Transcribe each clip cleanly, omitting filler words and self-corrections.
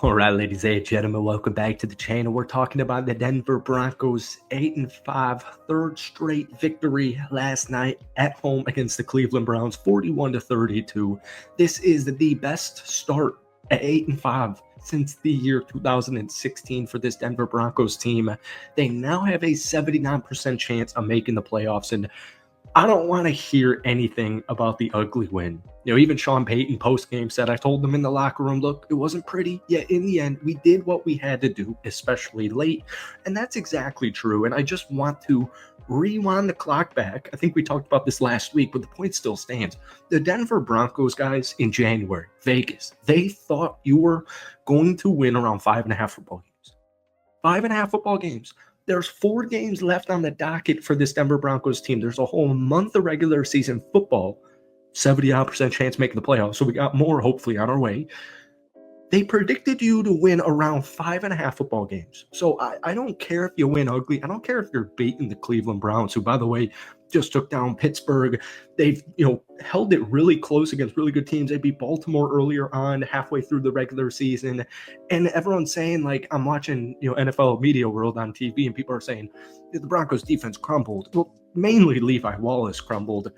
All right, ladies and gentlemen, welcome back to the channel. We're talking about the Denver Broncos 8-5 third straight victory last night at home against the Cleveland Browns, 41-32. This is the best start at 8-5 since the year 2016 for this Denver Broncos team. They now have a 79% chance of making the playoffs, and I don't want to hear anything about the ugly win. Even Sean Payton post-game said, I told them in the locker room, look, it wasn't pretty. Yet in the end, we did what we had to do, especially late. And that's exactly true. And I just want to rewind the clock back. I think we talked about this last week, but the point still stands. The Denver Broncos guys in January, Vegas, they thought you were going to win around 5.5 football games. 5.5 football games. There's 4 games left on the docket for this Denver Broncos team. There's a whole month of regular season football, 70% chance making the playoffs. So we got more hopefully on our way. They predicted you to win around 5.5 football games. So I don't care if you win ugly. I don't care if you're beating the Cleveland Browns, who, by the way, just took down Pittsburgh. They've, held it really close against really good teams. They beat Baltimore earlier on, halfway through the regular season. And everyone's saying, like, I'm watching, NFL Media World on TV, and people are saying the Broncos defense crumbled. Well, mainly Levi Wallace crumbled.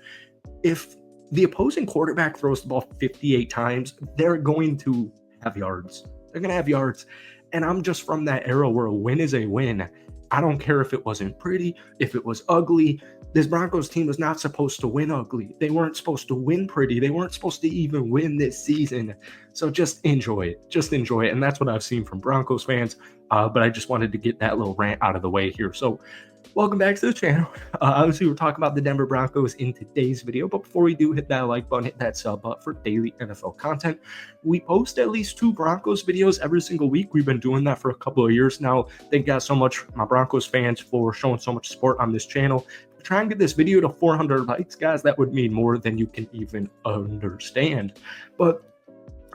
If the opposing quarterback throws the ball 58 times, they're going to have yards. They're going to have yards. And I'm just from that era where a win is a win. I don't care if it wasn't pretty, if it was ugly. This Broncos team was not supposed to win ugly. They weren't supposed to win pretty. They weren't supposed to even win this season. So just enjoy it. Just enjoy it. And that's what I've seen from Broncos fans. But I just wanted to get that little rant out of the way here. So welcome back to the channel. Obviously, we're talking about the Denver Broncos in today's video. But before we do, hit that like button, hit that sub button for daily NFL content. We post at least 2 Broncos videos every single week. We've been doing that for a couple of years now. Thank you guys so much, my Broncos fans, for showing so much support on this channel. Try and get this video to 400 likes, guys. That would mean more than you can even understand. But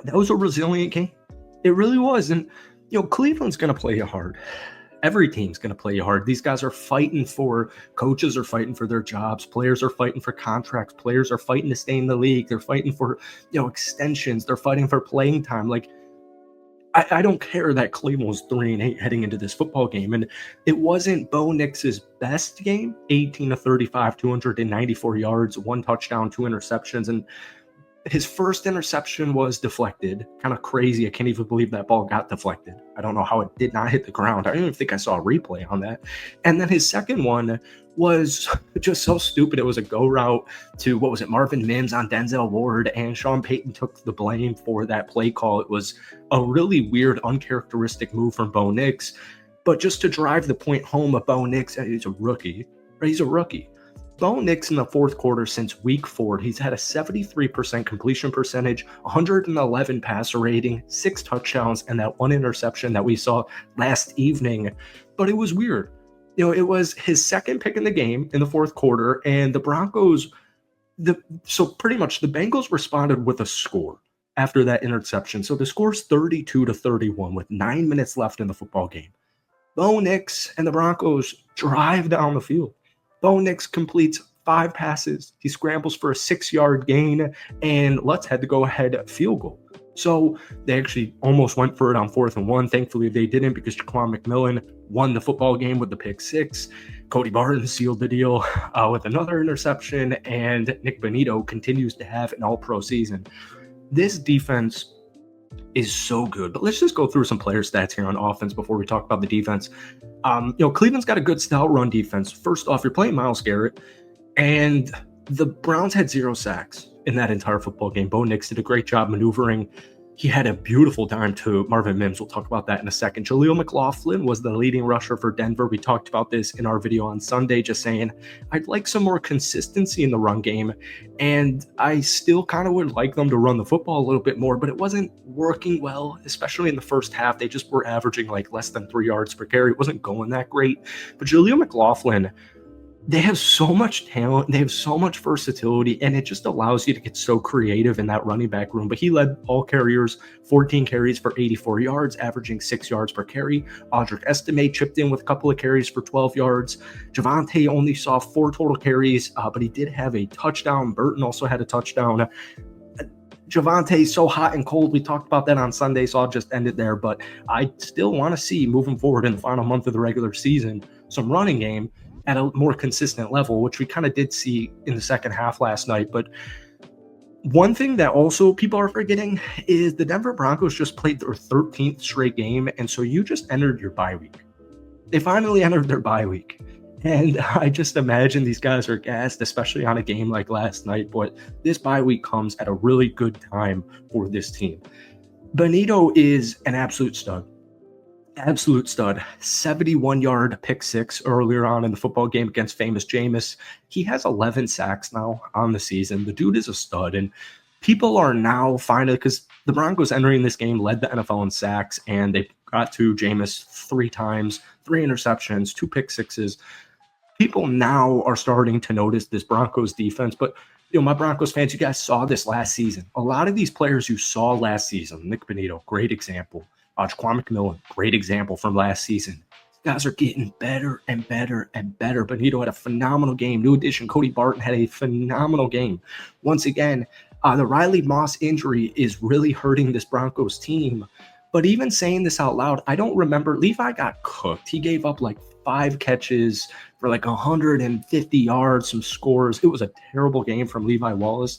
that was a resilient game. It really was. And, Cleveland's going to play you hard. Every team's going to play you hard. These guys are fighting for, coaches are fighting for their jobs. Players are fighting for contracts. Players are fighting to stay in the league. They're fighting for, extensions. They're fighting for playing time. Like, I don't care that Cleveland was 3-8 heading into this football game. And it wasn't Bo Nix's best game, 18-35, 294 yards, 1 touchdown, 2 interceptions. And his first interception was deflected. Kind of crazy. I can't even believe that ball got deflected. I don't know how it did not hit the ground. I don't even think I saw a replay on that. And then his second one was just so stupid. It was a go route to, Marvin Mims on Denzel Ward, and Sean Payton took the blame for that play call. It was a really weird, uncharacteristic move from Bo Nix. But just to drive the point home of Bo Nix, he's a rookie. Right? He's a rookie. Bo Nix in the fourth quarter since week 4, he's had a 73% completion percentage, 111 passer rating, 6 touchdowns, and that 1 interception that we saw last evening. But it was weird. It was his second pick in the game in the fourth quarter, and the Broncos, so pretty much the Bengals responded with a score after that interception. So the score's 32-31 with 9 minutes left in the football game. Bo Nix and the Broncos drive down the field. Bo Nix completes 5 passes. He scrambles for a 6-yard gain, and let's head to go-ahead field goal. So they actually almost went for it on 4th and 1. Thankfully, they didn't, because Jaquan McMillan won the football game with the pick 6. Cody Barton sealed the deal with another interception, and Nick Bonito continues to have an all-pro season. This defense is so good. But let's just go through some player stats here on offense before we talk about the defense. Cleveland's got a good stout run defense. First off, you're playing Myles Garrett, and the Browns had 0 sacks in that entire football game. Bo Nix did a great job maneuvering. He had a beautiful dime to Marvin Mims. We'll talk about that in a second. Jaleel McLaughlin was the leading rusher for Denver. We talked about this in our video on Sunday, just saying I'd like some more consistency in the run game, and I still kind of would like them to run the football a little bit more, but it wasn't working well, especially in the first half. They just were averaging like less than 3 yards per carry. It wasn't going that great. But Jaleel McLaughlin, they have so much talent, they have so much versatility, and it just allows you to get so creative in that running back room. But he led all carriers, 14 carries for 84 yards, averaging 6 yards per carry. Audric Estime chipped in with a couple of carries for 12 yards. Javonte only saw 4 total carries, but he did have a touchdown. Burton also had a touchdown. Javante's so hot and cold. We talked about that on Sunday, so I'll just end it there. But I still want to see, moving forward in the final month of the regular season, some running game at a more consistent level, which we kind of did see in the second half last night. But one thing that also people are forgetting is the Denver Broncos just played their 13th straight game, and so you just entered your bye week. They finally entered their bye week. And I just imagine these guys are gassed, especially on a game like last night. But this bye week comes at a really good time for this team. Benito is an absolute stud. Absolute stud. 71-yard pick six earlier on in the football game against famous Jameis. He has 11 sacks now on the season. The dude is a stud. And people are now finally, because the Broncos entering this game led the NFL in sacks, and they got to Jameis 3 times, 3 interceptions, 2 pick sixes. People now are starting to notice this Broncos defense. But, my Broncos fans, you guys saw this last season. A lot of these players you saw last season, Nick Benito, great example. Jaquan McMillan, great example from last season. These guys are getting better and better and better. Benito had a phenomenal game. New addition, Cody Barton, had a phenomenal game. Once again, the Riley Moss injury is really hurting this Broncos team. But even saying this out loud, I don't remember. Levi got cooked. He gave up like 5 catches for like 150 yards, some scores. It was a terrible game from Levi Wallace.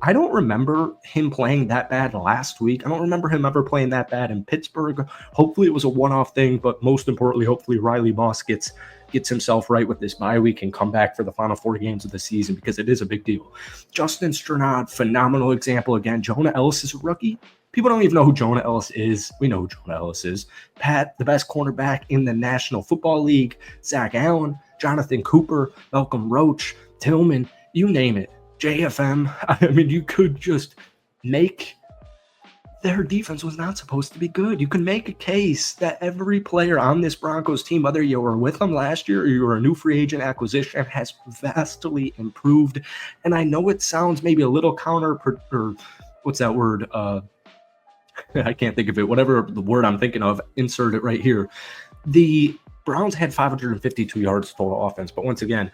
I don't remember him playing that bad last week. I don't remember him ever playing that bad in Pittsburgh. Hopefully it was a one-off thing, but most importantly, hopefully Riley Moss gets himself right with this bye week and come back for the final 4 games of the season, because it is a big deal. Justin Strnad, phenomenal example again. Jonah Ellis is a rookie. People don't even know who Jonah Ellis is. We know who Jonah Ellis is. Pat, the best cornerback in the National Football League. Zach Allen, Jonathan Cooper, Malcolm Roach, Tillman, you name it. JFM. I mean, you could just make their defense was not supposed to be good. You can make a case that every player on this Broncos team, whether you were with them last year or you were a new free agent acquisition, has vastly improved. And I know it sounds maybe a little or what's that word? I can't think of it. Whatever the word I'm thinking of, insert it right here. The Browns had 552 yards total offense, but once again,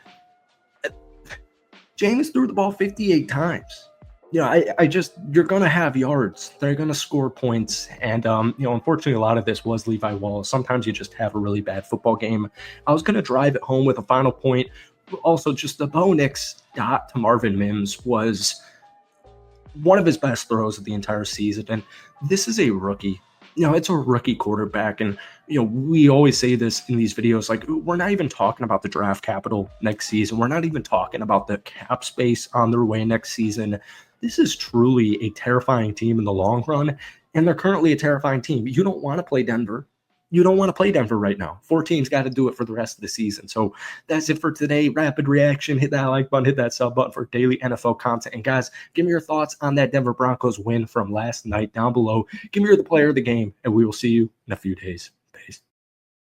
Jameis threw the ball 58 times. You're going to have yards. They're going to score points. And, unfortunately, a lot of this was Levi Wallace. Sometimes you just have a really bad football game. I was going to drive it home with a final point. Also, just the Bo Nix dot to Marvin Mims was one of his best throws of the entire season. And this is a rookie. It's a rookie quarterback. And, we always say this in these videos, like, we're not even talking about the draft capital next season. We're not even talking about the cap space on their way next season. This is truly a terrifying team in the long run. And they're currently a terrifying team. You don't want to play Denver. You don't want to play Denver right now. 14's got to do it for the rest of the season. So that's it for today. Rapid reaction. Hit that like button. Hit that sub button for daily NFL content. And guys, give me your thoughts on that Denver Broncos win from last night down below. Give me the player of the game, and we will see you in a few days.